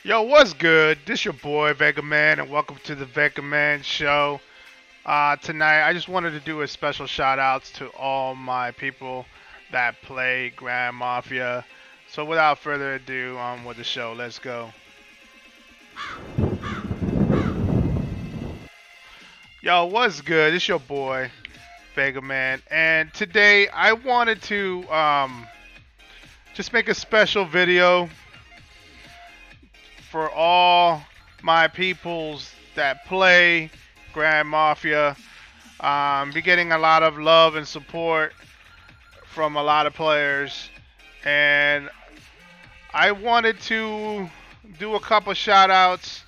Yo, what's good? This your boy Vega Man, and welcome to the Vega Man Show. Tonight, I just wanted to do a special shout outs to all my people that play Grand Mafia. So, without further ado, on with the show. Let's go. Yo, what's good? It's your boy Vega Man, and today I wanted to just make a special video for all my peoples that play Grand Mafia. Be getting a lot of love and support from a lot of players, and I wanted to do a couple shout outs.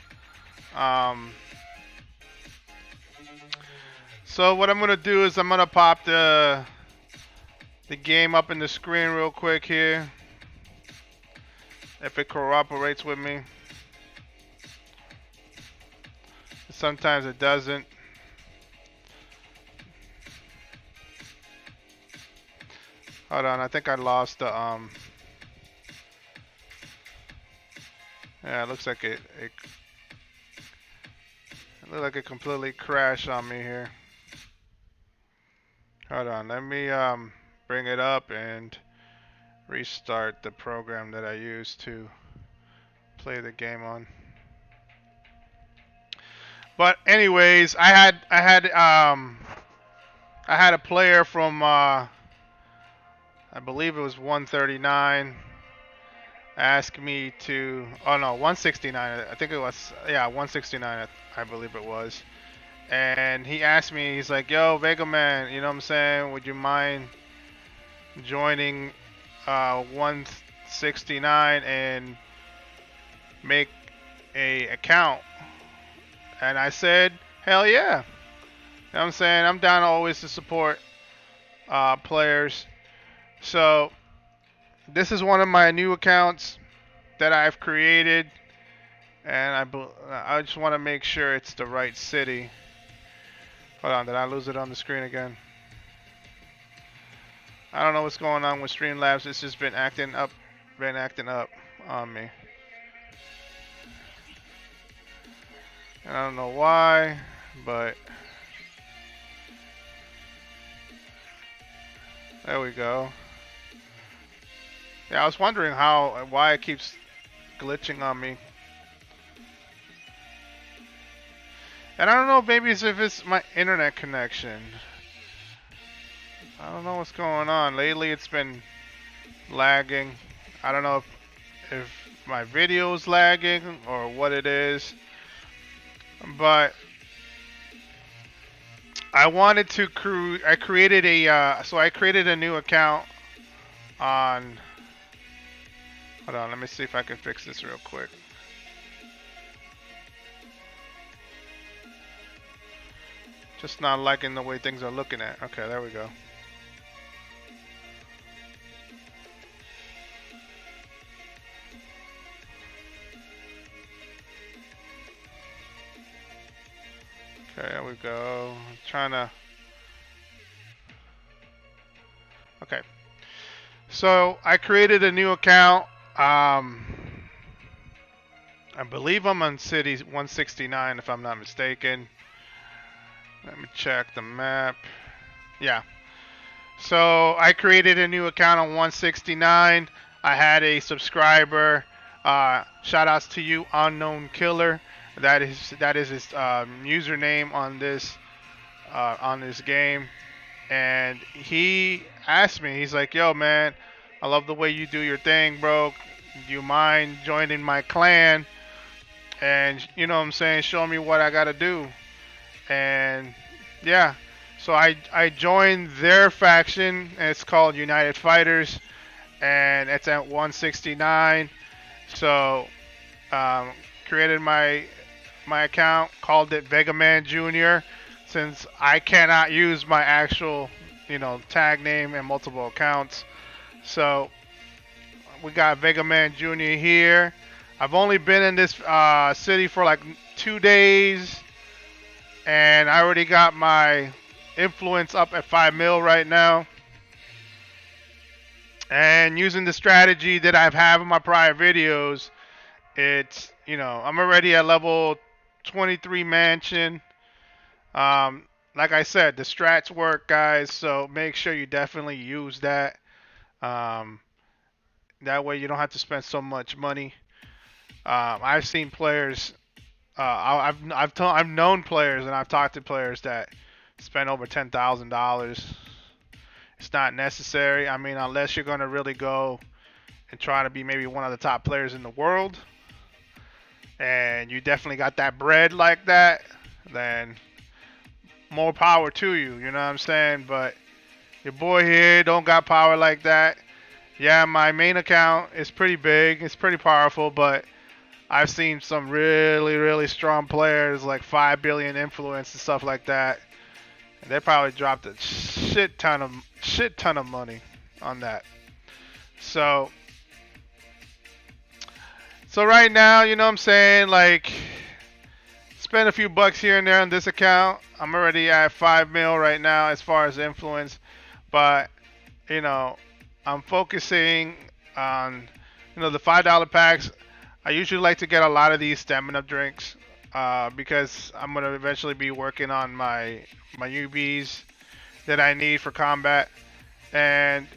So what I'm gonna do is I'm gonna pop the game up in the screen real quick here, if it cooperates with me. Sometimes it doesn't. Hold on, I think I lost the yeah, it looks like it looks like it completely crashed on me here. Hold on, let me bring it up and restart the program that I used to play the game on. But anyways, I had a player from I believe it was 139 ask me to, oh no, 169, I think it was, yeah, 169 I believe it was. And he asked me, he's like, yo, Vega Man, you know what I'm saying, would you mind joining 169 and make a account? And I said, hell yeah. You know what I'm saying? I'm down always to support players. So this is one of my new accounts that I've created, and I just want to make sure it's the right city. Hold on, did I lose it on the screen again? I don't know what's going on with Streamlabs. It's just been acting up on me. And I don't know why, but there we go. Yeah, I was wondering why it keeps glitching on me. And I don't know, maybe if it's my internet connection. I don't know what's going on. Lately it's been lagging. I don't know if my video's lagging or what it is. But I wanted to I created a new account on, hold on, let me see if I can fix this real quick. Just not liking the way things are looking at. Okay, there we go. Okay, there we go. I'm trying to. Okay. So I created a new account. I believe I'm on city 169 if I'm not mistaken. Let me check the map. Yeah. So I created a new account on 169. I had a subscriber. Shout outs to you, Unknown Killer. That is his username on this game. And he asked me. He's like, "Yo, man, I love the way you do your thing, bro. Do you mind joining my clan? And you know what I'm saying, show me what I gotta do." And yeah, so I joined their faction. And it's called United Fighters, and it's at 169. So um, created my account, called it Vega Man Junior, since I cannot use my actual tag name and multiple accounts. So we got Vega Man Junior here. I've only been in this city for like 2 days, and I already got my influence up at 5 mil right now. And using the strategy that I've had in my prior videos, it's I'm already at level 23 mansion. Like I said, the strats work, guys. So make sure you definitely use that. Um, that way you don't have to spend so much money. I've seen players. I've known players and I've talked to players that spend over $10,000. It's not necessary. I mean, unless you're gonna really go and try to be maybe one of the top players in the world, and you definitely got that bread like that, then more power to you. You know what I'm saying? But your boy here don't got power like that. Yeah, my main account is pretty big. It's pretty powerful, but I've seen some really, really strong players like 5 billion influence and stuff like that. And they probably dropped a shit ton of money on that. So right now, you know what I'm saying, like spend a few bucks here and there on this account. I'm already at 5 mil right now as far as influence, but I'm focusing on the $5 packs. I usually like to get a lot of these stamina drinks because I'm gonna eventually be working on my UBs that I need for combat. And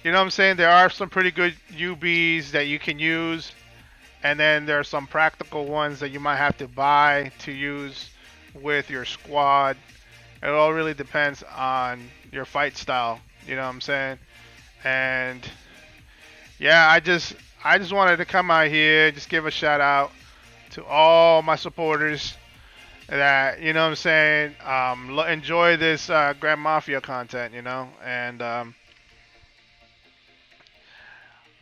you know what I'm saying, there are some pretty good UBs that you can use, and then there are some practical ones that you might have to buy to use with your squad. It all really depends on your fight style, you know what I'm saying? And yeah, I just wanted to come out here, just give a shout out to all my supporters that, you know what I'm saying, enjoy this Grand Mafia content, and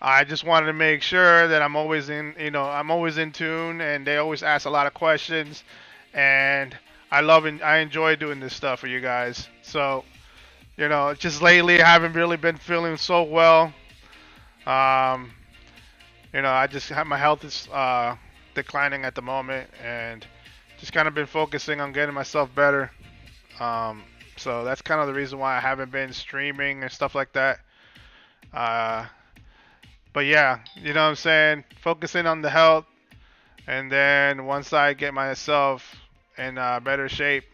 I just wanted to make sure that I'm always in tune, and they always ask a lot of questions, and I enjoy doing this stuff for you guys. So, just lately I haven't really been feeling so well. I just have my health is declining at the moment, and just kind of been focusing on getting myself better. So that's kind of the reason why I haven't been streaming and stuff like that. But yeah, you know what I'm saying? Focusing on the health, and then once I get myself in better shape,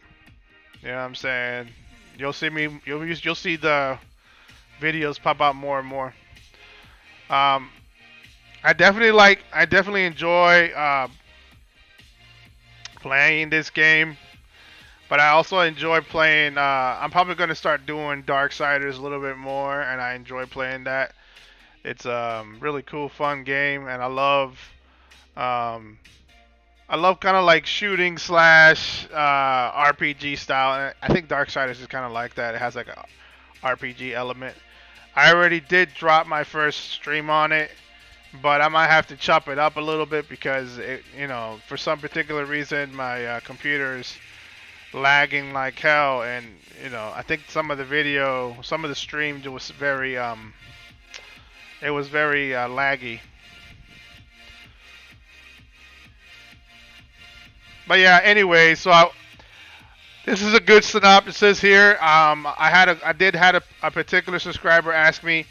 you know what I'm saying? You'll see the videos pop out more and more. I definitely enjoy playing this game, but I also enjoy playing. I'm probably going to start doing Darksiders a little bit more, and I enjoy playing that. It's a really cool, fun game, and I love kind of like shooting slash RPG style. And I think Darksiders is kind of like that. It has like a RPG element. I already did drop my first stream on it, but I might have to chop it up a little bit because for some particular reason my computer is lagging like hell, and I think some of the stream was very laggy. But yeah, anyway, this is a good synopsis here. I did had a particular subscriber ask me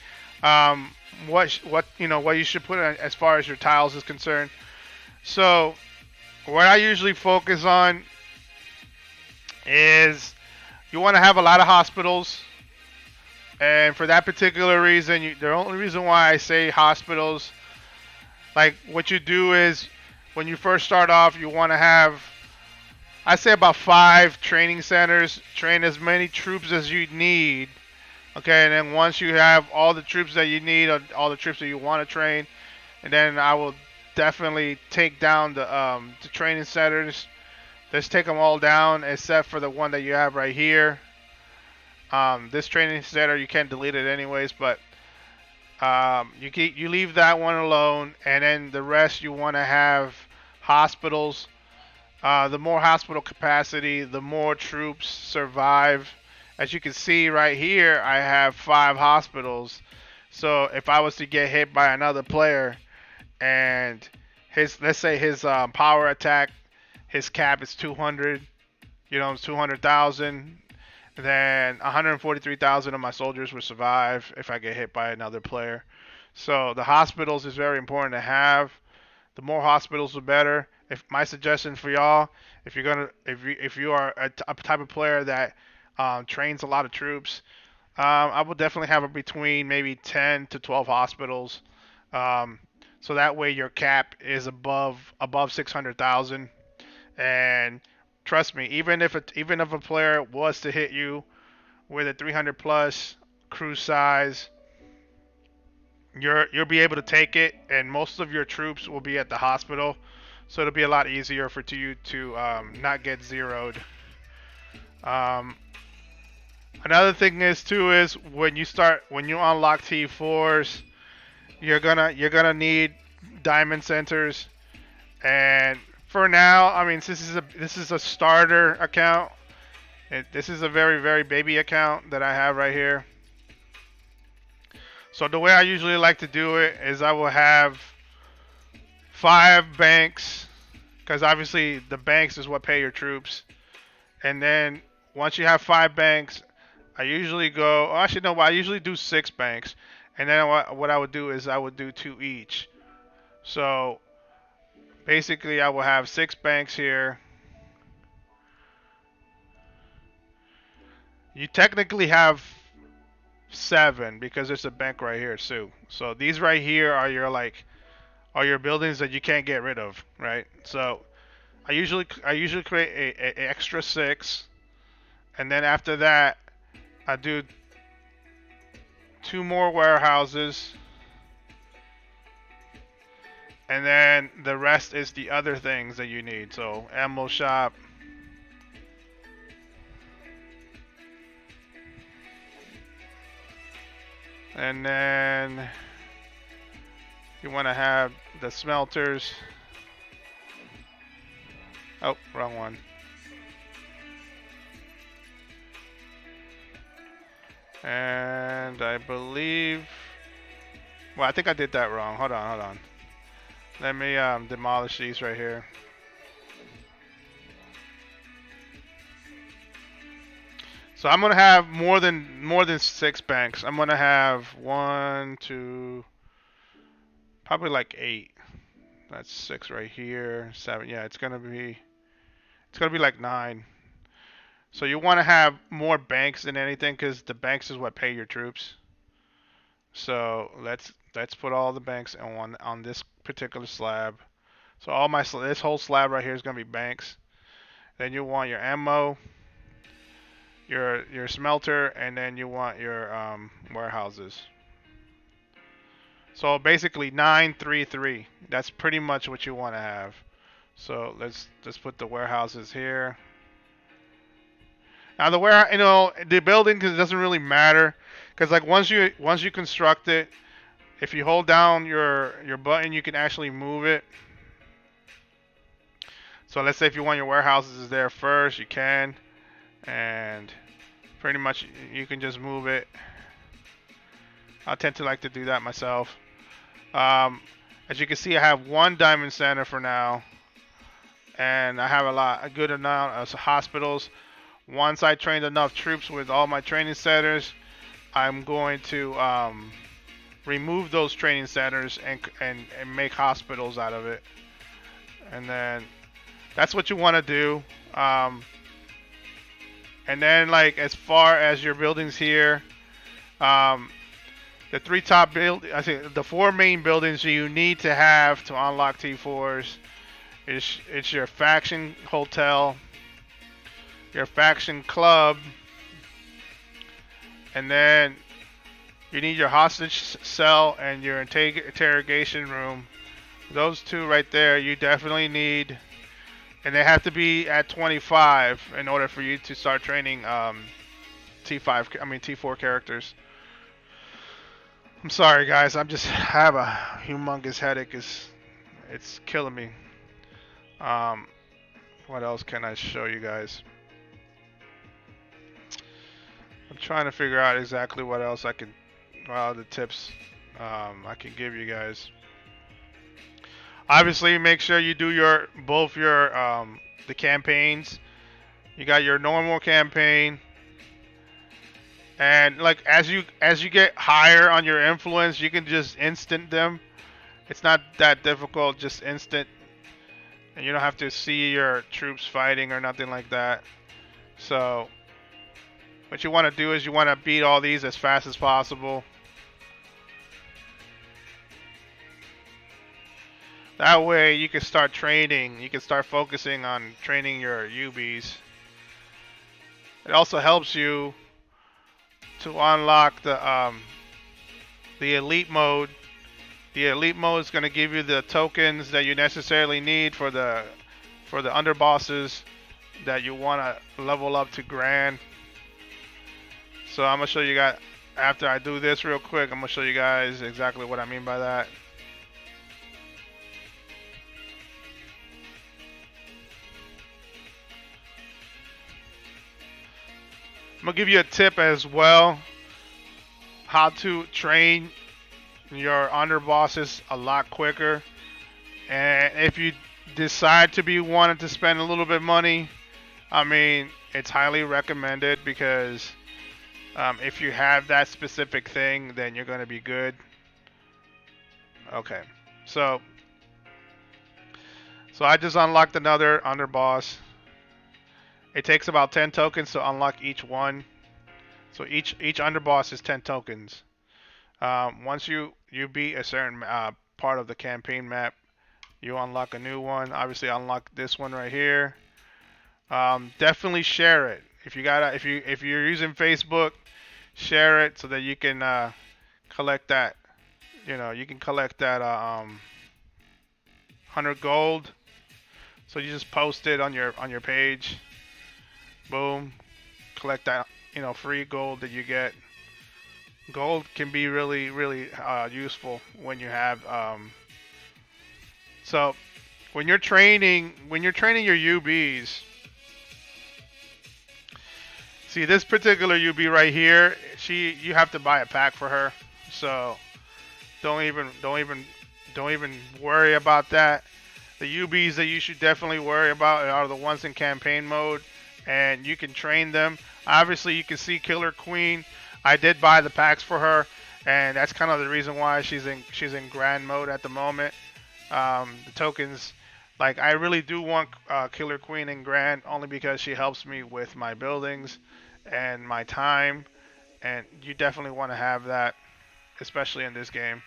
what you should put in as far as your tiles is concerned. So what I usually focus on is you want to have a lot of hospitals. And for that particular reason, the only reason why I say hospitals, like what you do is when you first start off, you want to have, I say about 5 training centers, train as many troops as you need. Okay, and then once you have all the troops that you need, or all the troops that you want to train, and then I will definitely take down the training centers. Let's take them all down except for the one that you have right here. This training center you can't delete it anyways, but you leave that one alone, and then the rest you want to have hospitals. The more hospital capacity, the more troops survive. As you can see right here, I have 5 hospitals. So if I was to get hit by another player, and let's say his power attack, his cap is 200, it's 200,000. Then 143,000 of my soldiers will survive if I get hit by another player. So the hospitals is very important to have. The more hospitals, the better. If my suggestion for y'all, if you are a type of player that trains a lot of troops, I will definitely have it between maybe 10 to 12 hospitals. Um, so that way your cap is above 600,000. And trust me, even if a player was to hit you with a 300 plus cruise size, you'll be able to take it, and most of your troops will be at the hospital, so it'll be a lot easier for you to not get zeroed. Um, Another thing is when you unlock T4s, you're gonna need diamond centers, and for now, I mean, this is a starter account. This is a very very baby account that I have right here. So the way I usually like to do it is I will have 5 banks, because obviously the banks is what pay your troops. And then once you have 5 banks, I usually go. Oh, actually, no. I usually do 6 banks, and then what I would do is I would do 2 each. So basically, I will have 6 banks here. You technically have 7 because there's a bank right here too. So these right here are your buildings that you can't get rid of, right? So I usually create a extra 6, and then after that I do 2 more warehouses, and then the rest is the other things that you need. So ammo shop, and then you want to have the smelters. Oh, wrong one. And I believe, well, I think I did that wrong. Hold on. Let me demolish these right here. So I'm gonna have more than 6 banks. I'm gonna have 1, 2, probably like 8. That's 6 right here. 7. Yeah, it's gonna be like 9. So you want to have more banks than anything, because the banks is what pay your troops. So let's put all the banks on this particular slab. So this whole slab right here is gonna be banks. Then you want your ammo, your smelter, and then you want your warehouses. So basically 9, 3, 3. That's pretty much what you want to have. So let's just put the warehouses here. Now the warehouse, the building, cause it doesn't really matter, because like once you construct it, if you hold down your button, you can actually move it. So let's say if you want your warehouses there first, you can, and pretty much you can just move it. I tend to like to do that myself. As you can see, I have 1 diamond center for now, and I have a good amount of hospitals. Once I trained enough troops with all my training centers, I'm going to remove those training centers and make hospitals out of it. And then that's what you want to do. And then like as far as your buildings here, um, the three top I think the four main buildings you need to have to unlock T4s is it's your faction hotel, your faction club, and then you need your hostage cell and your interrogation room. Those two right there you definitely need, and they have to be at 25 in order for you to start training T4 characters. I'm sorry guys, I have a humongous headache. It's killing me. Um, what else can I show you guys? I'm trying to figure out exactly what else I can, well, the tips I can give you guys. Obviously, make sure you do both your the campaigns. You got your normal campaign, and like as you get higher on your influence, you can just instant them. It's not that difficult, just instant, and you don't have to see your troops fighting or nothing like that. So what you want to do is you want to beat all these as fast as possible. That way you can start training, you can start focusing on training your UBs. It also helps you to unlock the elite mode. The elite mode is going to give you the tokens that you necessarily need for the underbosses that you want to level up to grand. So I'm going to show you guys, after I do this real quick, I'm going to show you guys exactly what I mean by that. I'm gonna give you a tip as well, how to train your underbosses a lot quicker. And if you decide to be wanting to spend a little bit of money, I mean, it's highly recommended because if you have that specific thing, then you're gonna be good. Okay, so I just unlocked another underboss. It takes about 10 tokens to unlock each one. So each underboss is 10 tokens. Once you beat a certain part of the campaign map, you unlock a new one. Obviously, I unlock this one right here. Definitely share it. If you're using Facebook, share it so that you can collect that. You know, you can collect that 100 gold. So you just post it on your page. Boom, collect that free gold that you get. Gold can be really useful when you have so when you're training your UBs. See this particular UB right here, you have to buy a pack for her, so don't even worry about that. The UBs that you should definitely worry about are the ones in campaign mode, and you can train them. Obviously, you can see Killer Queen. I did buy the packs for her, and that's kind of the reason why she's in grand mode at the moment. The tokens, like I really do want Killer Queen in grand only because she helps me with my buildings and my time, and you definitely want to have that, especially in this game.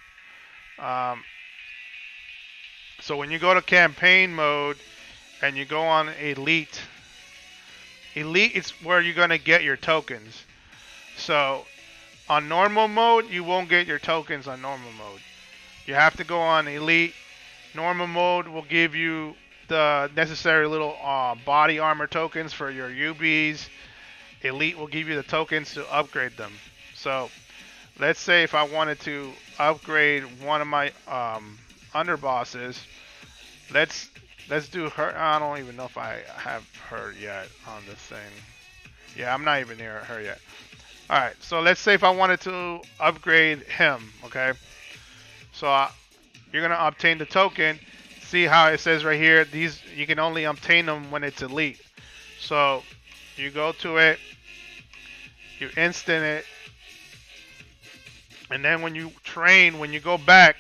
So when you go to campaign mode and you go on elite is where you're going to get your tokens. So on normal mode, you won't get your tokens on normal mode. You have to go on elite. Normal mode will give you the necessary little body armor tokens for your UBs. Elite will give you the tokens to upgrade them. So let's say if I wanted to upgrade one of my underbosses, let's do her. I don't even know if I have her yet on this thing. Yeah, I'm not even near her yet. Alright, so let's say if I wanted to upgrade him, okay? So you're going to obtain the token. See how it says right here, these you can only obtain them when it's elite. So you go to it, you instant it, and then when you train, when you go back,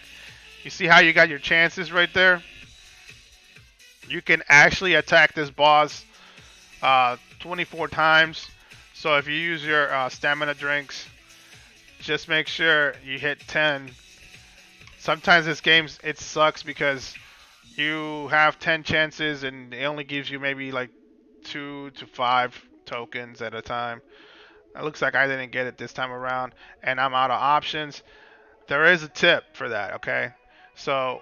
you see how you got your chances right there? You can actually attack this boss 24 times. So if you use your stamina drinks, just make sure you hit 10. Sometimes this game it sucks because you have 10 chances and it only gives you maybe like 2 to 5 tokens at a time. It looks like I didn't get it this time around and I'm out of options. There is a tip for that, okay? So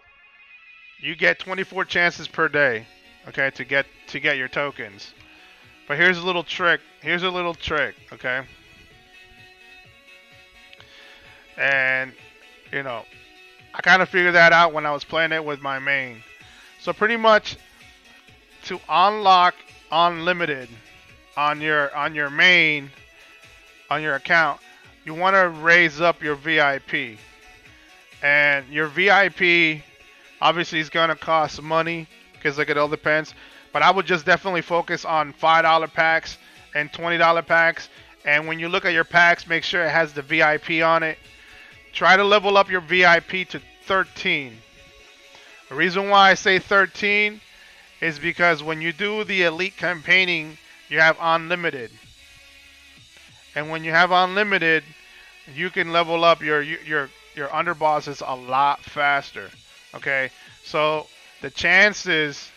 you get 24 chances per day, okay, to get your tokens. But here's a little trick. Here's a little trick, okay? And you know, I kind of figured that out when I was playing it with my main. So pretty much to unlock unlimited on your main on your account, you want to raise up your VIP. And your VIP obviously is going to cost money because like it all depends. But I would just definitely focus on $5 packs and $20 packs. And when you look at your packs, make sure it has the VIP on it. Try to level up your VIP to 13. The reason why I say 13 is because when you do the elite campaigning, you have unlimited. And when you have unlimited, you can level up your underbosses a lot faster. Okay? So the chances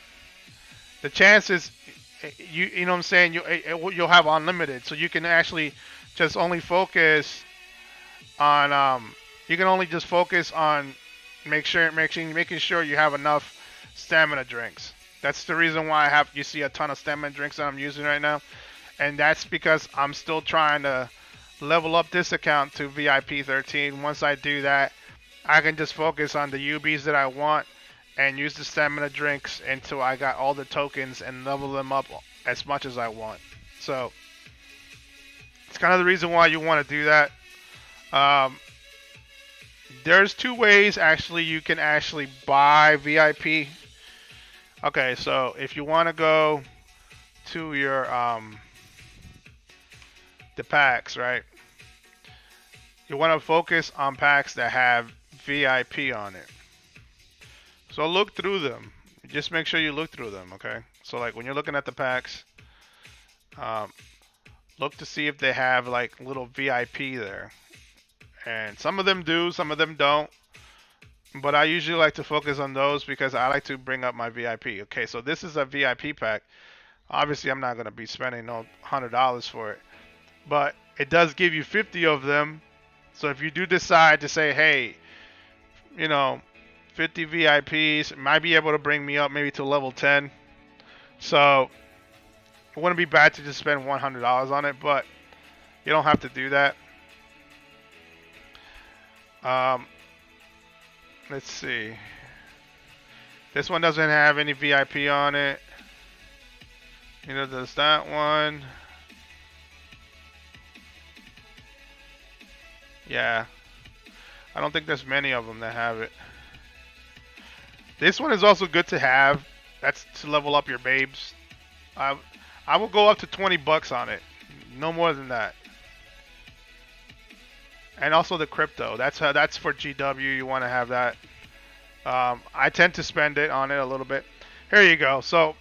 you know what I'm saying, you'll have unlimited. So you can actually just only focus on you can only just focus on making sure you have enough stamina drinks. That's the reason why you see a ton of stamina drinks that I'm using right now, and that's because I'm still trying to level up this account to VIP 13. Once I do that, I can just focus on the UBs that I want and use the stamina drinks until I got all the tokens and level them up as much as I want. So it's kind of the reason why you want to do that. There's two ways actually you can actually buy VIP. Okay, so if you want to go to your the packs, right? You want to focus on packs that have VIP on it. So look through them. Just make sure you look through them, okay? So like when you're looking at the packs, look to see if they have like little VIP there. And some of them do, some of them don't. But I usually like to focus on those because I like to bring up my VIP. Okay, so this is a VIP pack. Obviously, I'm not going to be spending no $100 for it. But it does give you 50 of them. So if you do decide to say, hey, 50 VIPs, might be able to bring me up maybe to level 10. So it wouldn't be bad to just spend $100 on it, but you don't have to do that. Let's see. This one doesn't have any VIP on it. Does that one? Yeah. I don't think there's many of them that have it. This one is also good to have. That's to level up your babes. I will go up to $20 on it. No more than that. And also the crypto. That's for GW. You want to have that. I tend to spend it on it a little bit. Here you go. So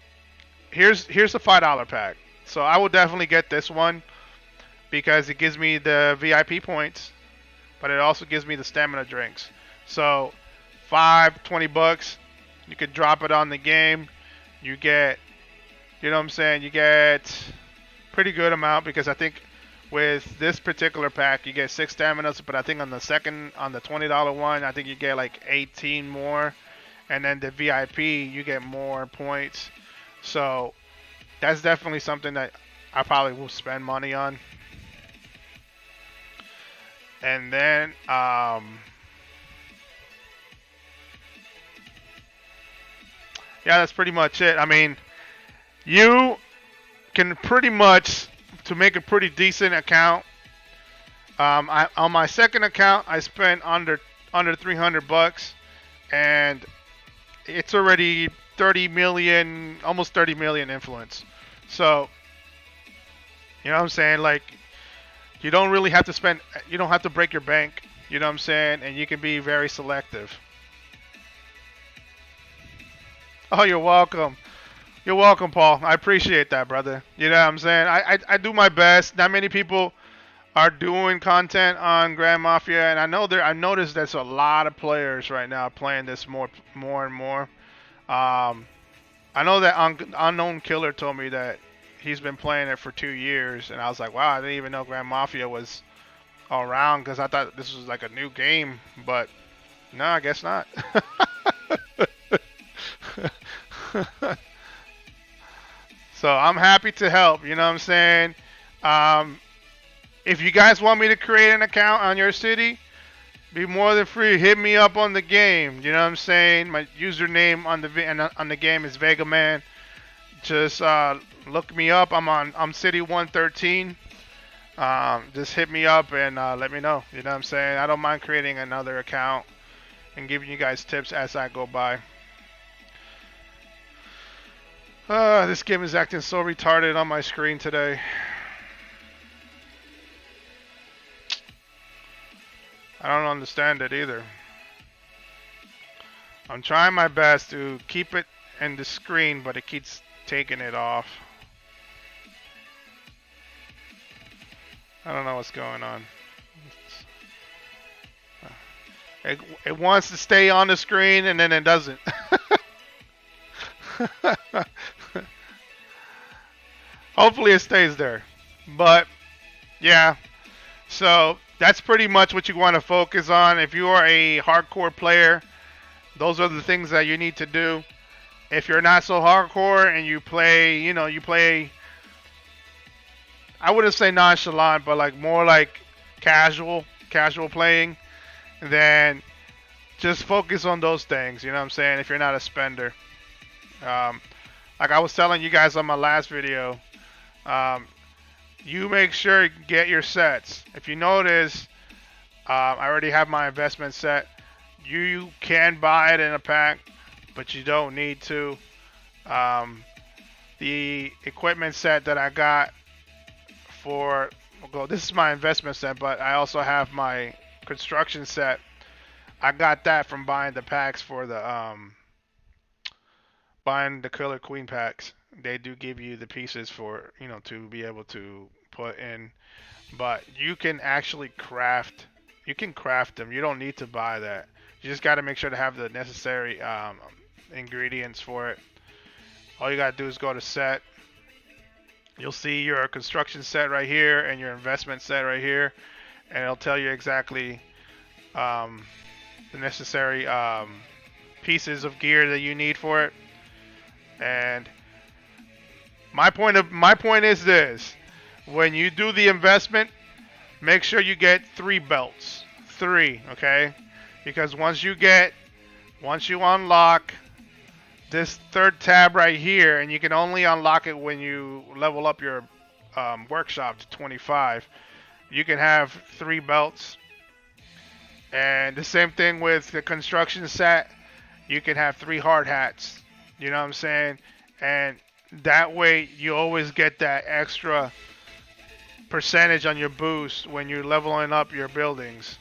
here's the $5 pack. So I will definitely get this one because it gives me the VIP points, but it also gives me the stamina drinks. So $20. You could drop it on the game. You get, you get pretty good amount because I think with this particular pack, you get 6 staminas, but I think on the $20 one, I think you get like 18 more. And then the VIP, you get more points. So that's definitely something that I probably will spend money on. And then, yeah, that's pretty much it. I mean, you can pretty much, to make a pretty decent account. On my second account, I spent under $300, and it's already 30 million, almost 30 million influence. So, you know what I'm saying? Like, you don't really have to spend. You don't have to break your bank. You know what I'm saying? And you can be very selective. Oh, you're welcome. You're welcome, Paul. I appreciate that, brother. You know what I'm saying? I do my best. Not many people are doing content on Grand Mafia, and I noticed there's a lot of players right now playing this more and more. Um, I know that Unknown Killer told me that he's been playing it for 2 years, and I was like, wow, I didn't even know Grand Mafia was around because I thought this was like a new game, but no, I guess not. So I'm happy to help. You know what I'm saying? Um, if you guys want me to create an account on your city, be more than free. Hit me up on the game. You know what I'm saying? My username on the game is Vega Man. Just look me up. I'm City 113. Just hit me up and let me know. You know what I'm saying? I don't mind creating another account and giving you guys tips as I go by. This game is acting so retarded on my screen today. I don't understand it either. I'm trying my best to keep it in the screen, but it keeps taking it off. I don't know what's going on. It wants to stay on the screen and then it doesn't. Hopefully it stays there. But yeah, so that's pretty much what you want to focus on. If you are a hardcore player, those are the things that you need to do. If you're not so hardcore and you play, you play, I wouldn't say nonchalant, but like more like casual playing, then just focus on those things. You know what I'm saying? If you're not a spender. Um, like I was telling you guys on my last video, um, you make sure you get your sets. If you notice, I already have my investment set. You can buy it in a pack, but you don't need to. The equipment set that I got for, well, this is my investment set, but I also have my construction set. I got that from buying the packs for buying the Killer Queen packs. They do give you the pieces for, to be able to put in, but you can actually craft. You can craft them. You don't need to buy that. You just got to make sure to have the necessary ingredients for it. All you got to do is go to set. You'll see your construction set right here and your investment set right here, and it'll tell you exactly um, the necessary pieces of gear that you need for it. And my point is this: when you do the investment, make sure you get 3 belts. 3, okay? Because once you unlock this 3rd tab right here, and you can only unlock it when you level up your workshop to 25, you can have 3 belts. And the same thing with the construction set, you can have 3 hard hats. You know what I'm saying? And that way you always get that extra percentage on your boost when you're leveling up your buildings.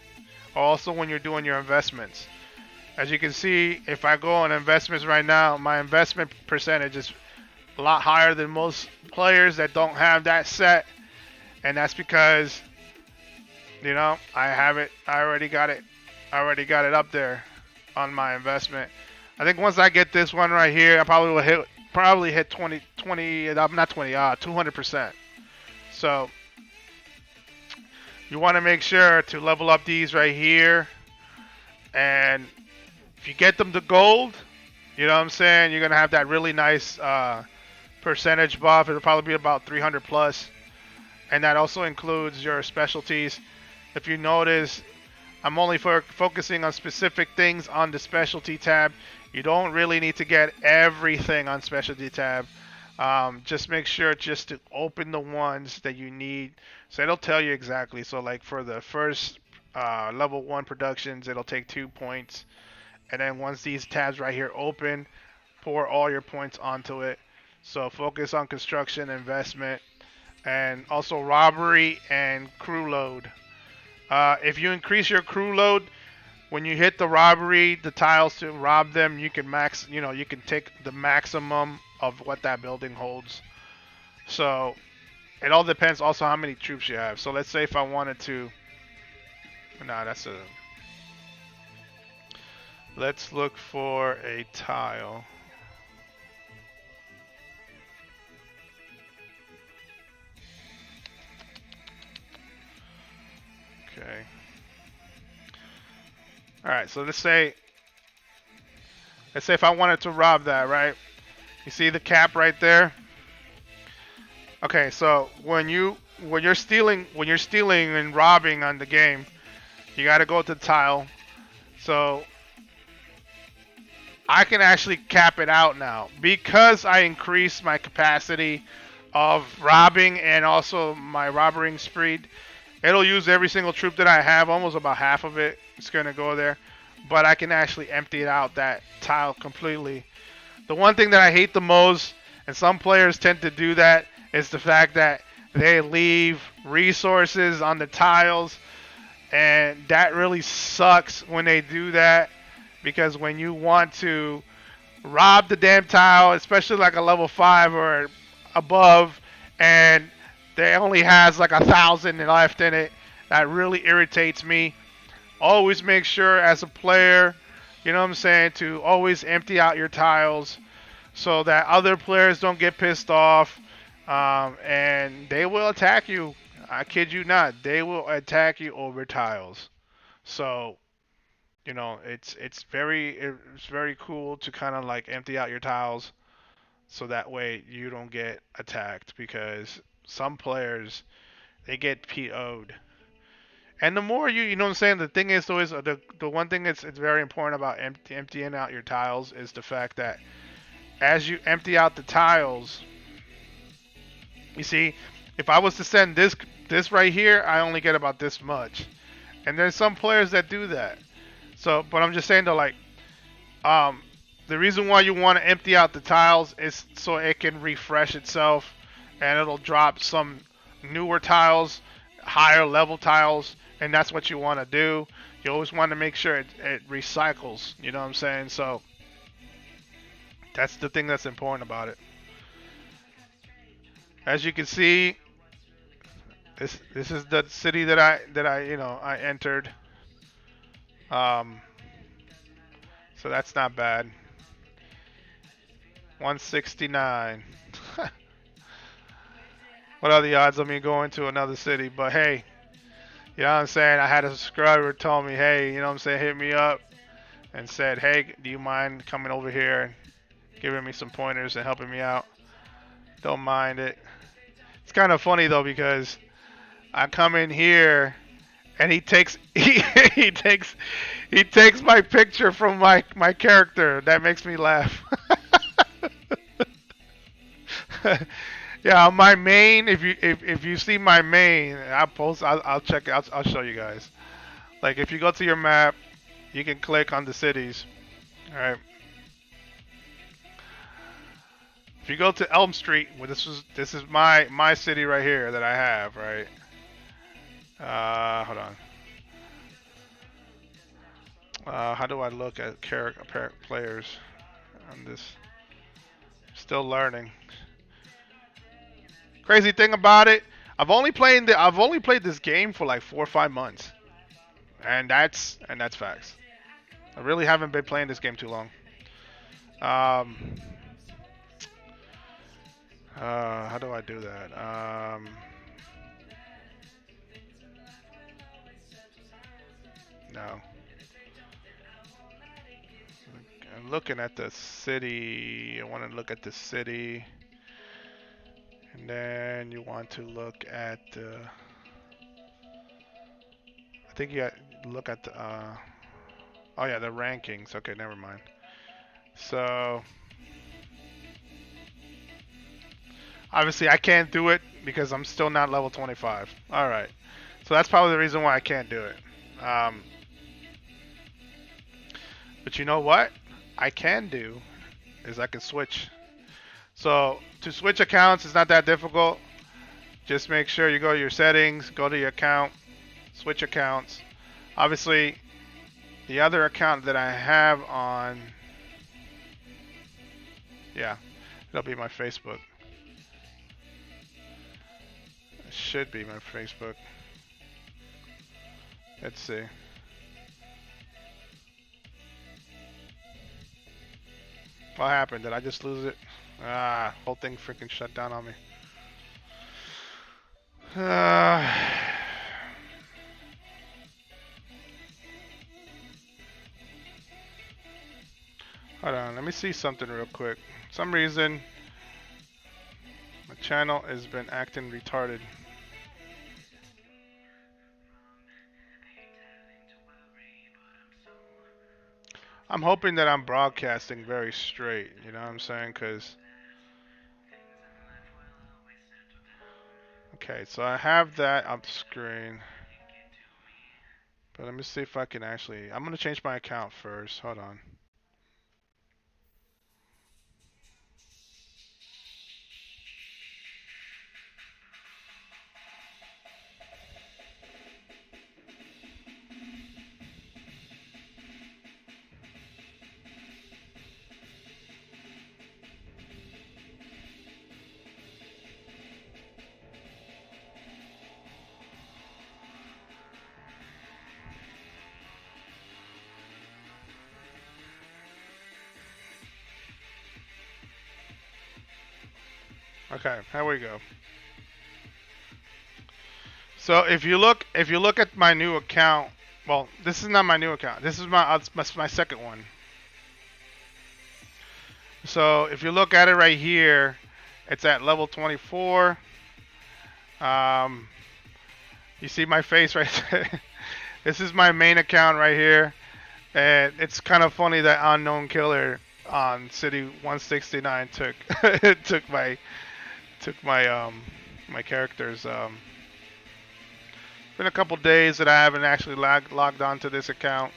Also when you're doing your investments. As you can see, if I go on investments right now, my investment percentage is a lot higher than most players that don't have that set. And that's because, I have it. I already got it. I already got it up there on my investment. I think once I get this one right here, I probably will hit 200%. So you want to make sure to level up these right here. And if you get them to gold, you know what I'm saying, you're going to have that really nice percentage buff. It'll probably be about 300 plus. And that also includes your specialties. If you notice, I'm only focusing on specific things on the specialty tab. You don't really need to get everything on specialty tab. Just make sure just to open the ones that you need. So it'll tell you exactly. So like for the first level 1 productions, it'll take 2 points. And then once these tabs right here open, pour all your points onto it. So focus on construction, investment, and also robbery and crew load. If you increase your crew load, when you hit the robbery, the tiles to rob them, you can you can take the maximum of what that building holds. So it all depends also how many troops you have. So let's say if I wanted to, nah, that's a. Let's look for a tile. Okay. All right. So let's say if I wanted to rob that, right? You see the cap right there? Okay, so when you're stealing and robbing on the game, you got to go to the tile. So I can actually cap it out now because I increased my capacity of robbing and also my robbing speed. It'll use every single troop that I have, almost about half of it. It's gonna go there, but I can actually empty it out that tile completely. The one thing that I hate the most, and some players tend to do that, is the fact that they leave resources on the tiles, and that really sucks when they do that because when you want to rob the damn tile, especially like a level 5 or above, and they only has like 1,000 left in it, that really irritates me. Always make sure as a player, you know what I'm saying, to always empty out your tiles so that other players don't get pissed off, and they will attack you. I kid you not, they will attack you over tiles. So it's very cool to kind of like empty out your tiles so that way you don't get attacked because some players they get PO'd. And the more you know what I'm saying, the thing is though is the one thing that's it's very important about emptying out your tiles is the fact that as you empty out the tiles, you see, if I was to send this right here, I only get about this much. And there's some players that do that. So, but I'm just saying though, like, um, the reason why you want to empty out the tiles is so it can refresh itself, and it'll drop some newer tiles, higher level tiles, and that's what you want to do. You always want to make sure it recycles. You know what I'm saying? So that's the thing that's important about it. As you can see, this is the city that I entered. Um, so that's not bad. 169. What are the odds of me going to another city? But hey, you know what I'm saying? I had a subscriber tell me, hey, you know what I'm saying, hit me up and said, hey, do you mind coming over here and giving me some pointers and helping me out? Don't mind it. It's kind of funny though because I come in here and he takes he takes my picture from my character. That makes me laugh. Yeah, my main. If you see my main, I'll check. I'll show you guys. Like if you go to your map, you can click on the cities. All right. If you go to Elm Street, well, this is my city right here that I have. Right. Hold on. How do I look at character players on this? Still learning. Crazy thing about it, I've only played this game for like 4 or 5 months, and that's facts. I really haven't been playing this game too long. Um, how do I do that? No. I'm looking at the city. I want to look at the city, and then you want to look at the. I think you got look at the. Oh yeah, the rankings. Okay, never mind. So obviously I can't do it because I'm still not level 25. All right. So that's probably the reason why I can't do it. Um, but you know what? I can do is I can switch. So to switch accounts is not that difficult. Just make sure you go to your settings, go to your account, switch accounts. Obviously, the other account that I have on, yeah, the That'll be my Facebook. It should be my Facebook. Let's see. What happened? Did I just lose it? Ah, whole thing freaking shut down on me. Hold on, let me see something real quick. For some reason, my channel has been acting retarded. I'm hoping that I'm broadcasting very straight, you know what I'm saying? Because, okay, so I have that up screen. But let me see if I can actually, I'm going to change my account first. Hold on. Okay, here we go. So if you look at my new account, well, this is not my new account. This is my second one. So if you look at it right here, it's at level 24. You see my face right there. This is my main account right here, and it's kind of funny that Unknown Killer on City 169 took my characters. Been a couple days that I haven't actually logged onto this account.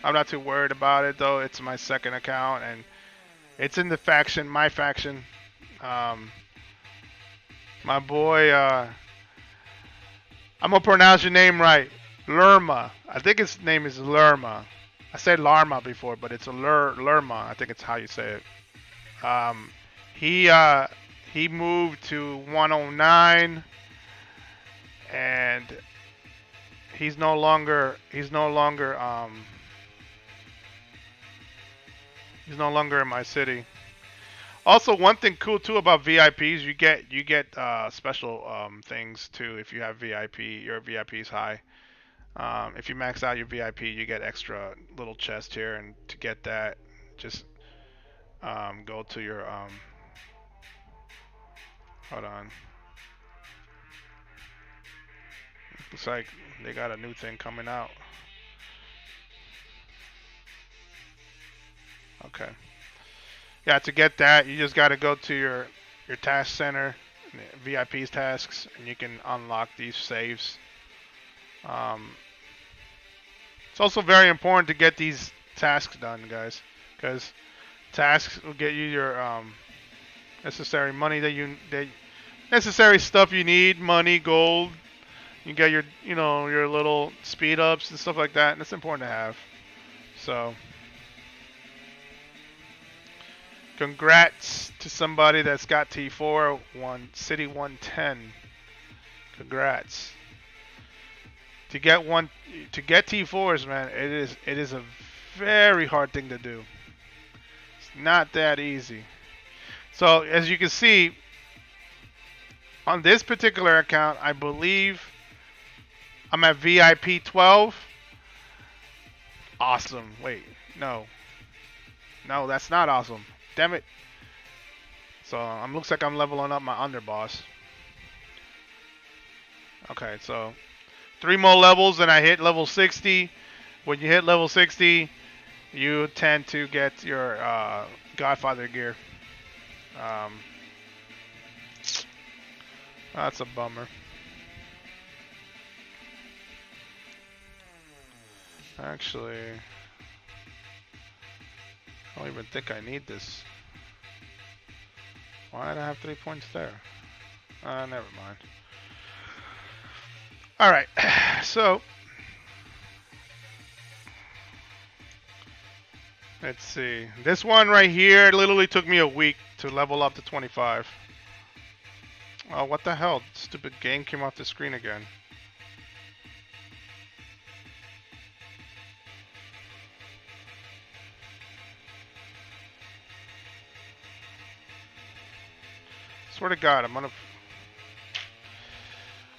I'm not too worried about it though. It's my second account and it's in the faction, my faction. My boy, I'm gonna pronounce your name right, Lerma. I think his name is Lerma. I said Larma before, but it's a Lerma. I think it's how you say it. He moved to 109, and he's no longer in my city. Also, one thing cool too about VIPs, you get special things too if you have VIP. Your VIP's high. If you max out your VIP, you get extra little chest here, and to get that, just go to your hold on. Looks like they got a new thing coming out. Okay. Yeah, to get that, you just got to go to your task center, VIP's tasks, and you can unlock these saves. It's also very important to get these tasks done, guys, because tasks will get you your necessary money necessary stuff you need, money, gold. You get your your little speed ups and stuff like that, and it's important to have. So. Congrats to somebody that's got T4 City 110. Congrats. To get T4s, man, it is a very hard thing to do. It's not that easy. So as you can see, on this particular account, I believe I'm at VIP 12. Awesome. Wait, no, that's not awesome. Damn it. So looks like I'm leveling up my underboss. Okay, so 3 more levels and I hit level 60. When you hit level 60, you tend to get your Godfather gear. That's a bummer. Actually, I don't even think I need this. Why did I have 3 points there? Never mind. Alright, so let's see. This one right here literally took me a week to level up to 25. Oh, what the hell? Stupid game came off the screen again. Swear to God, I'm gonna...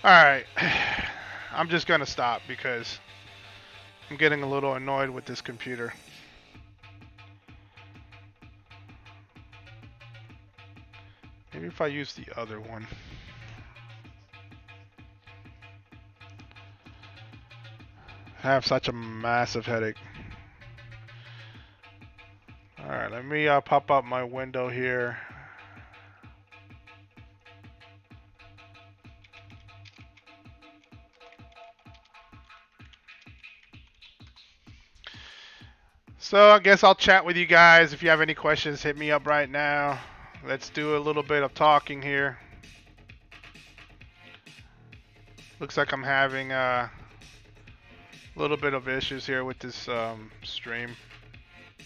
Alright. I'm just gonna stop because I'm getting a little annoyed with this computer. Maybe if I use the other one. I have such a massive headache. Alright, let me pop up my window here. So I guess I'll chat with you guys. If you have any questions, hit me up right now. Let's do a little bit of talking here. Looks like I'm having a little bit of issues here with this stream. I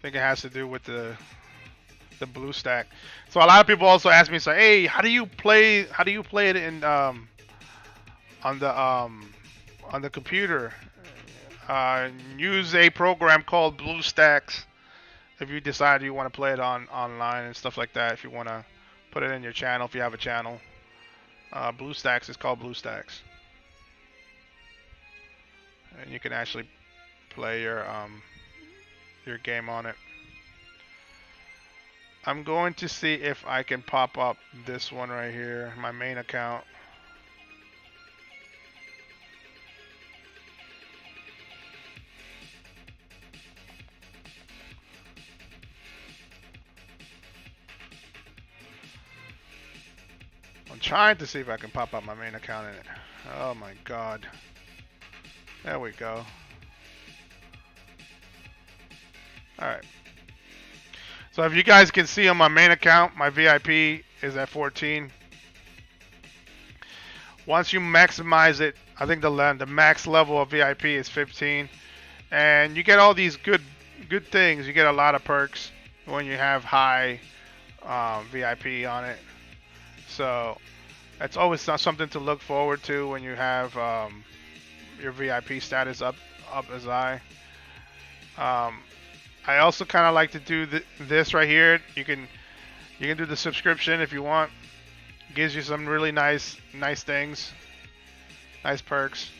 think it has to do with the BlueStack. So a lot of people also ask me, so hey, how do you play it in on the computer? Use a program called BlueStacks if you decide you want to play it online and stuff like that. If you want to put it in your channel, if you have a channel, BlueStacks is called BlueStacks, and you can actually play your game on it. I'm going to see if I can pop up this one right here, my main account. I'm trying to see if I can pop up my main account in it. Oh my God. There we go. Alright. So if you guys can see on my main account, my VIP is at 14. Once you maximize it, I think the max level of VIP is 15. And you get all these good things. You get a lot of perks when you have high VIP on it. So that's always something to look forward to when you have your VIP status up as high. I also kind of like to do this right here. You can do the subscription if you want. It gives you some really nice things, nice perks.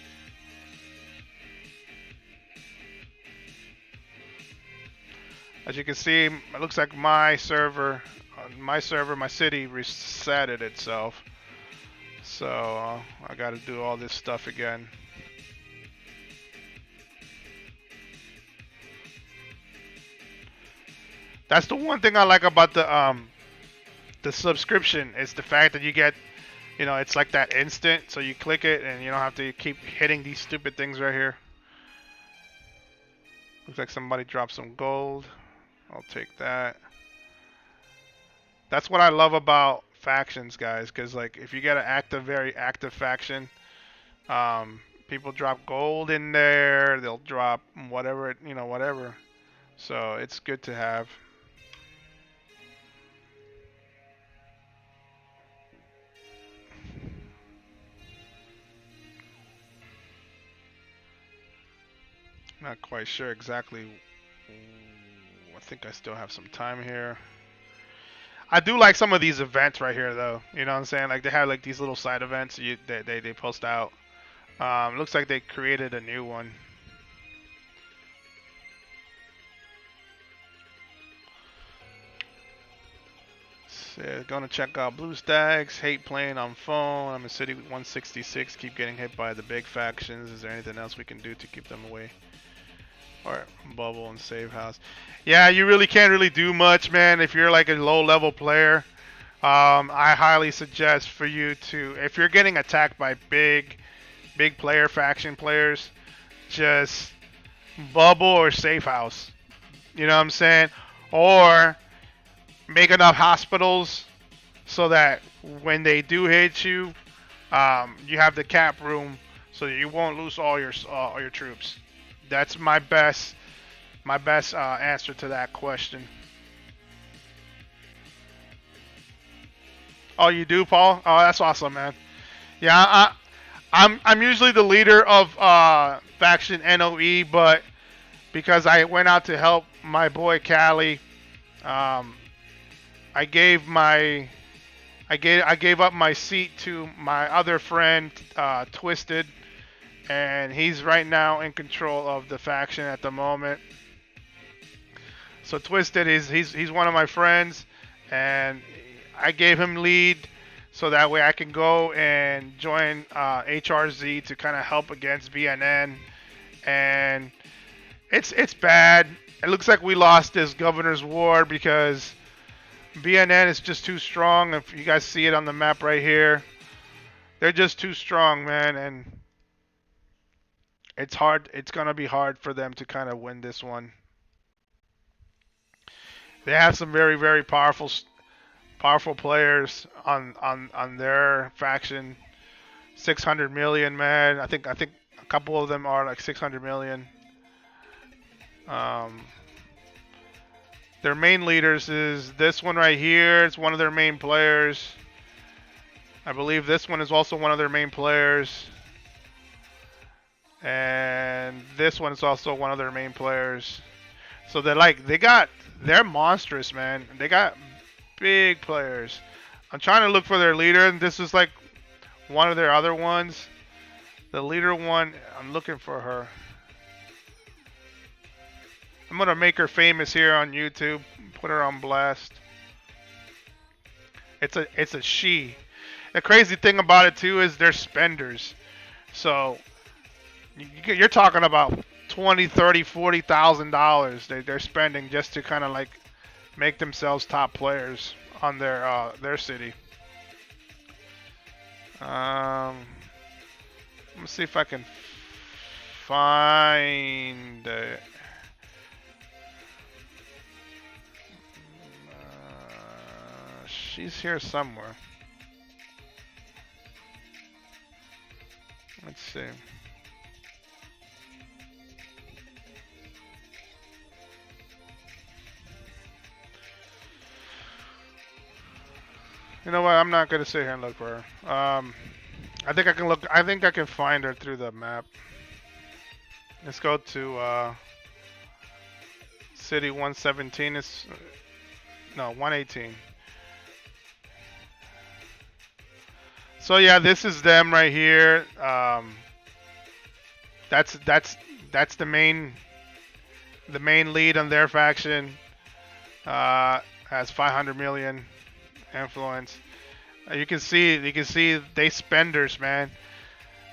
As you can see, it looks like my server, my city resetted itself. So I got to do all this stuff again. That's the one thing I like about the subscription is the fact that you get, you know, it's like that instant. So you click it and you don't have to keep hitting these stupid things right here. Looks like somebody dropped some gold. I'll take that. That's what I love about factions, guys, because like if you get an very active faction, people drop gold in there. They'll drop whatever, whatever. So it's good to have. Not quite sure exactly. I think I still have some time here. I do like some of these events right here, though. You know what I'm saying? Like they have like these little side events they post out. Looks like they created a new one. So, gonna check out BlueStacks. Hate playing on phone. I'm in City 166. Keep getting hit by the big factions. Is there anything else we can do to keep them away? Or bubble and save house. Yeah, you really can't really do much, man. If you're like a low-level player, I highly suggest for you to, if you're getting attacked by big faction players, just bubble or save house. You know what I'm saying? Or make enough hospitals so that when they do hit you, you have the cap room so that you won't lose all your troops. That's my best answer to that question. Oh, you do, Paul? Oh, that's awesome, man. Yeah, I'm usually the leader of faction NOE, but because I went out to help my boy Callie, um, I gave my I gave up my seat to my other friend Twisted, and he's right now in control of the faction at the moment. So Twisted is he's one of my friends, and I gave him lead so that way I can go and join HRZ to kind of help against BNN. And it's bad. It looks like we lost this governor's war because BNN is just too strong. If you guys see it on the map right here, they're just too strong, man, and it's hard. It's gonna be hard for them to kind of win this one. They have some very very powerful players on their faction. 600 million, man. I think a couple of them are like 600 million. Um, their main leaders is this one right here. It's one of their main players. I believe this one is also one of their main players. And this one is also one of their main players. So they're monstrous, man. They got big players. I'm trying to look for their leader, and this is like one of their other ones. The leader one, I'm looking for her. I'm gonna make her famous here on YouTube. Put her on blast. It's a she. The crazy thing about it too is they're spenders. So you're talking about 20, 30, $40,000 they're spending just to kind of like make themselves top players on their city. Let me see if I can find it. She's here somewhere. Let's see. You know what? I'm not gonna sit here and look for her. I think I can look. I think I can find her through the map. Let's go to city 117. Is no 118. So yeah, this is them right here. That's the main lead on their faction. Has 500 million influence. You can see they spenders, man.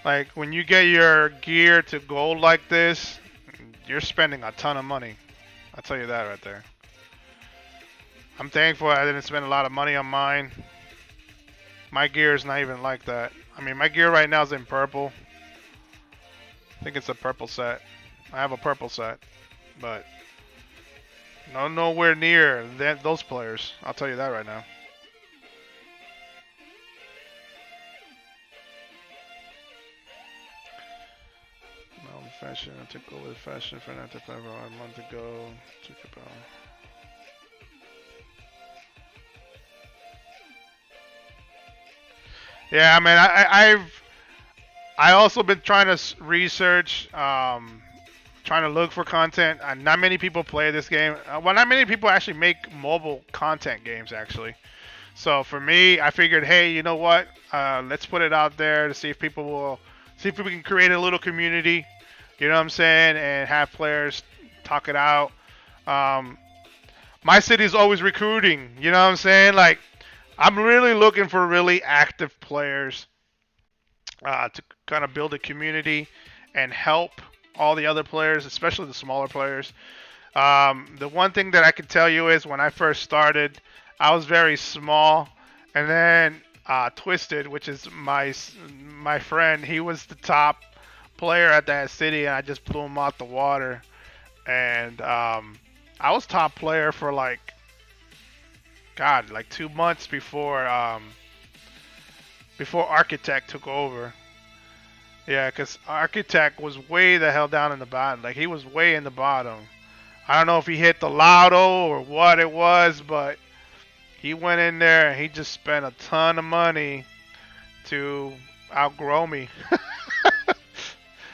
Like when you get your gear to gold like this, you're spending a ton of money. I'll tell you that right there. I'm thankful I didn't spend a lot of money on mine. My gear is not even like that. I mean, my gear right now is in purple. I think it's a purple set. I have a purple set, but nowhere near those players. I'll tell you that right now. Fashion. I took over the fashion for not to play a month ago. Took about. Yeah, I mean, I also been trying to research, trying to look for content. Not many people play this game. Well, not many people actually make mobile content games actually. So for me, I figured, hey, you know what? Let's put it out there to see if people will see if we can create a little community. You know what I'm saying? And have players talk it out. My city's always recruiting. You know what I'm saying? Like, I'm really looking for really active players to kind of build a community and help all the other players, especially the smaller players. The one thing that I can tell you is when I first started, I was very small. And then Twisted, which is my friend, he was the top player at that city, and I just blew him out the water. And I was top player for like 2 months before Architect took over. Yeah, because Architect was way the hell down in the bottom. Like, he was way in the bottom. I don't know if he hit the lotto or what it was, but He went in there and he just spent a ton of money to outgrow me.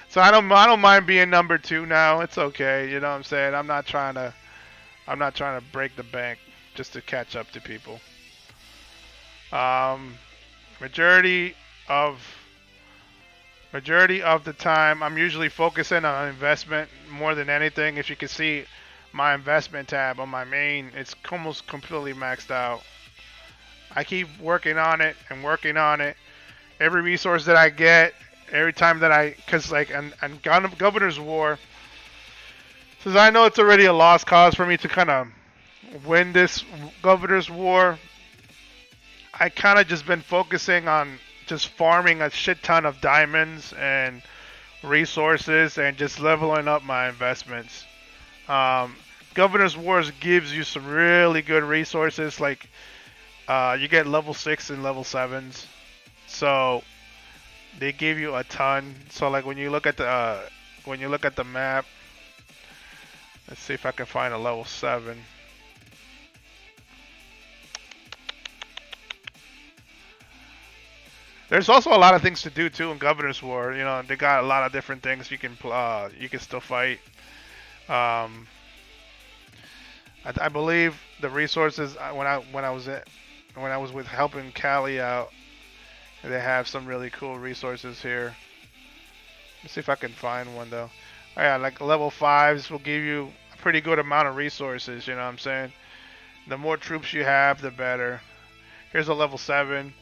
So I don't mind being number two now. It's okay. You know what I'm saying? I'm not trying to break the bank just to catch up to people. Um, majority of majority of the time, I'm usually focusing on investment more than anything. If you can see my investment tab on my main, it's almost completely maxed out. I keep working on it and working on it. Every resource that I get, every time that because like on Governor's War, since I know it's already a lost cause for me to kind of win this Governor's War, I kind of just been focusing on just farming a shit ton of diamonds and resources and just leveling up my investments. Um, Governor's Wars gives you some really good resources, like you get level 6 and level 7s. So they give you a ton. So like when you look at the map, let's see if I can find a level 7. There's also a lot of things to do too in Governor's War. You know, they got a lot of different things you can still fight. Um, I believe the resources when I was with helping Callie out, they have some really cool resources here. Let's see if I can find one though. Oh, yeah, like level 5s will give you a pretty good amount of resources. You know what I'm saying? The more troops you have, the better. Here's a level 7.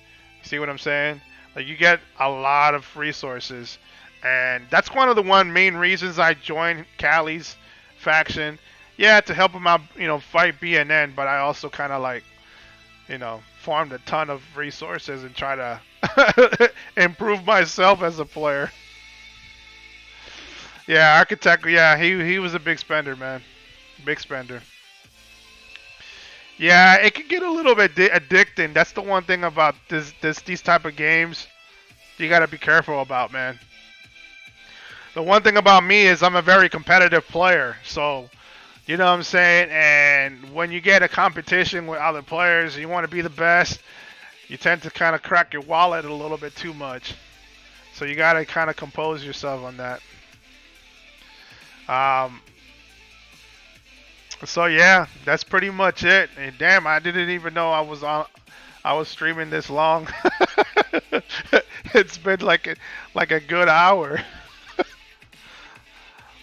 See what I'm saying? Like you get a lot of resources, and that's one of the main reasons I joined Callie's faction. Yeah, to help him out, fight BNN, but I also kind of like, farmed a ton of resources and try to improve myself as a player. Yeah, Architect. Yeah, he was a big spender, man. Big spender. Yeah, it can get a little bit addicting. That's the one thing about these type of games. You gotta be careful about, man. The one thing about me is I'm a very competitive player, so you know what I'm saying. And when you get a competition with other players, you want to be the best. You tend to kind of crack your wallet a little bit too much. So you gotta kind of compose yourself on that. Um, so yeah, that's pretty much it. And damn, I didn't even know I was streaming this long. It's been like a good hour.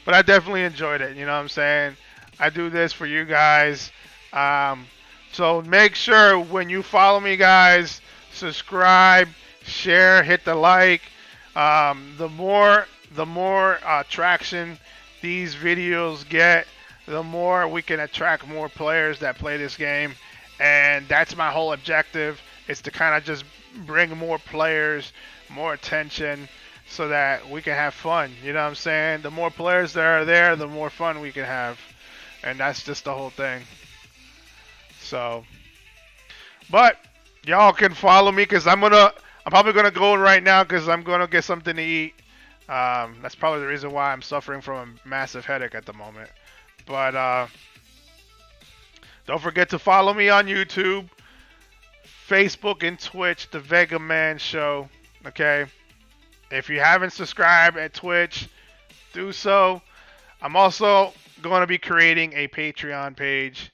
But I definitely enjoyed it, you know what I'm saying? I do this for you guys. Um, so make sure when you follow me, guys, subscribe, share, hit the like. The more traction these videos get, the more we can attract more players that play this game. And that's my whole objective, is to kind of just bring more players, more attention, so that we can have fun. You know what I'm saying? The more players that are there, the more fun we can have. And that's just the whole thing. So, but y'all can follow me, because I'm probably gonna go right now because I'm gonna get something to eat. That's probably the reason why I'm suffering from a massive headache at the moment. But don't forget to follow me on YouTube, Facebook, and Twitch, The Vega Man Show. Okay? If you haven't subscribed at Twitch, do so. I'm also going to be creating a Patreon page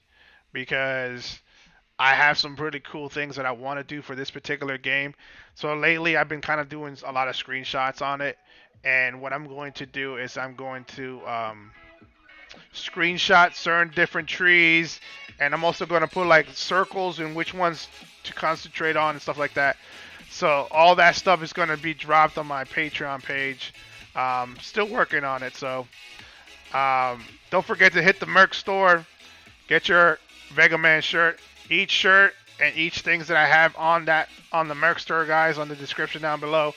because I have some pretty cool things that I want to do for this particular game. So lately I've been kind of doing a lot of screenshots on it. And what I'm going to do is I'm going to screenshot certain different trees. And I'm also going to put like circles and which ones to concentrate on and stuff like that. So all that stuff is going to be dropped on my Patreon page. Still working on it. So don't forget to hit the merch store. Get your Vega Man shirt. Each shirt and each things that I have on the merch store, guys, on the description down below,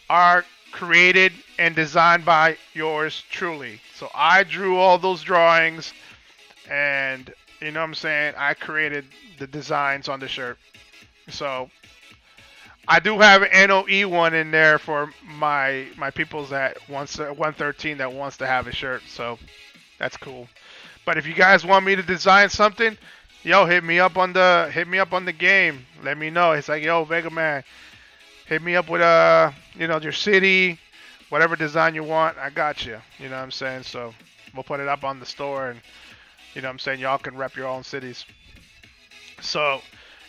are created and designed by yours truly. So I drew all those drawings, and you know what I'm saying, I created the designs on the shirt. So I do have an NOE one in there for my peoples that 113 that wants to have a shirt. So that's cool. But if you guys want me to design something, yo, hit me up on the game. Let me know. It's like, yo, Vega Man, hit me up with your city, whatever design you want. I got you. You know what I'm saying? So we'll put it up on the store, and you know what I'm saying, y'all can rep your own cities. So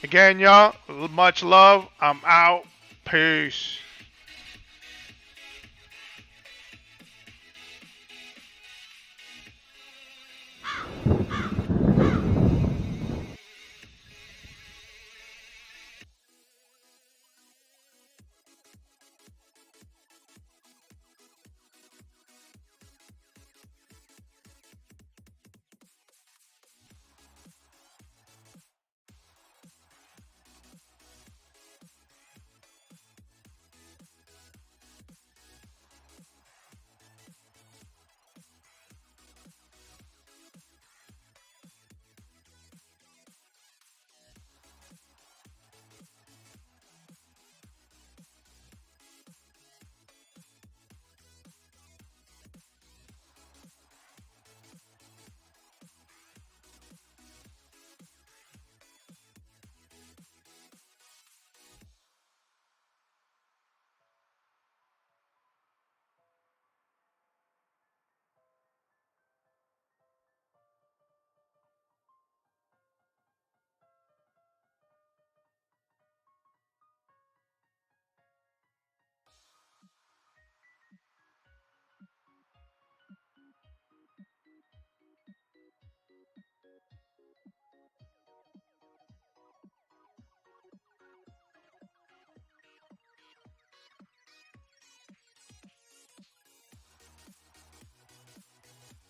again, y'all, much love. I'm out. Peace.